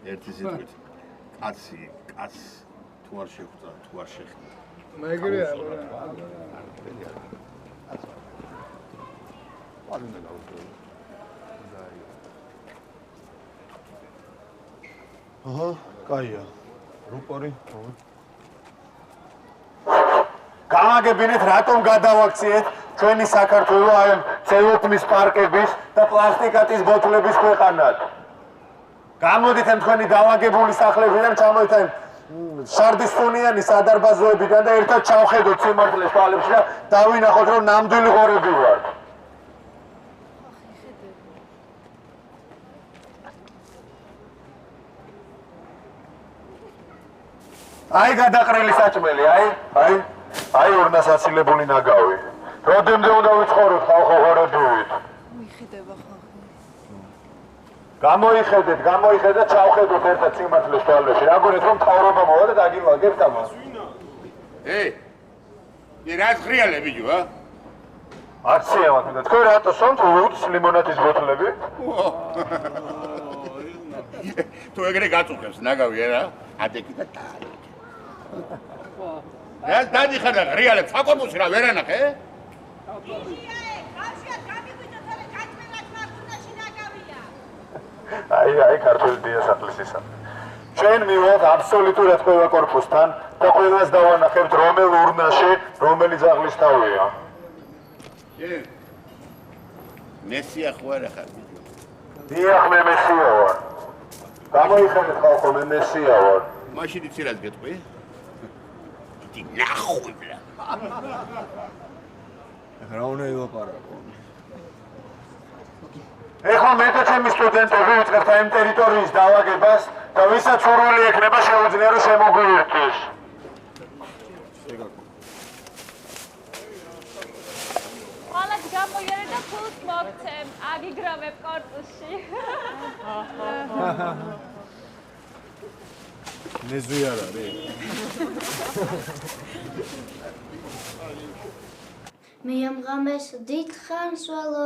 ერთი სიტყვით. კაცი, კაცს თუ არ შეხვდა, თუ არ შეხვდა. მეგრეა. ვარუნე გაუშვი. აჰა, კაია. რუპორი. გამაგებინეთ რატომ გადავაქციეთ ჩვენი საქართველო აი CO2-ის პარკების და პლასტიკატის ბოთლების ქვეყანად. გამოდით ამ თქვენი დავაგებული სახლებიდან ჩამოით ამ შარდისხუნიანი სადარბაზოებიდან და ერთად ჩავხედოთ სიმართლეს თვალებში და დავინახოთ რომ ნამდვილი ღორები ვართ. აი გადაყრილი საჭმელი, აი ორნასაცილებული ნაგავი. როდემდე უნდა ვიცხოვროთ ხალხო ღორებივით? მიხედება ხალხი. გამოიხედეთ, ჩავხედოთ ერთად სიმართლეს თვალებში. რაგორეთ რომ მთავრობა მოვა და დაგილვაგებთ ამას. რას ღრიალე ბიჭო, ა? აქცია მაქვს და თქვენ რატო სვამთ უც ლიმონადის ბოთლები? თუ ეგრე გაწუხებს ნაგავი რა? ადეკი და ტარი. რა დადიხარ და ღრიალებს საკორპუსი რა ვერ ანახე? აი ქართული დიასახლისისა. ჩვენ მივიღეთ აბსოლუტურად ყველა კორპუსთან და ყველას დავანახებთ რომელ ურნაში რომელი ძაღლის თავია. მესია ხო არა ხარ? დიახ, მე მესია ვარ. გამოიხედეთ ხალხო, მე მესია ვარ. მაშინ იცი რას გეტყვი? დი ნახუй ბლა. რა უნდა ილაპარაკო? ეხლა მე და ჩემი სტუდენტები ვიწყებთ ამ ტერიტორიის დავაგებას და ვისაც სურვილი ექნება შეუძლია რომ შემოგვიერთოს. ყველას გამოიერე და ფულს მოგცემ, აგიგროვებ კორპუსში. ნეზვი არ არის? მე ამ ღამეს დიდ ხანს ვალო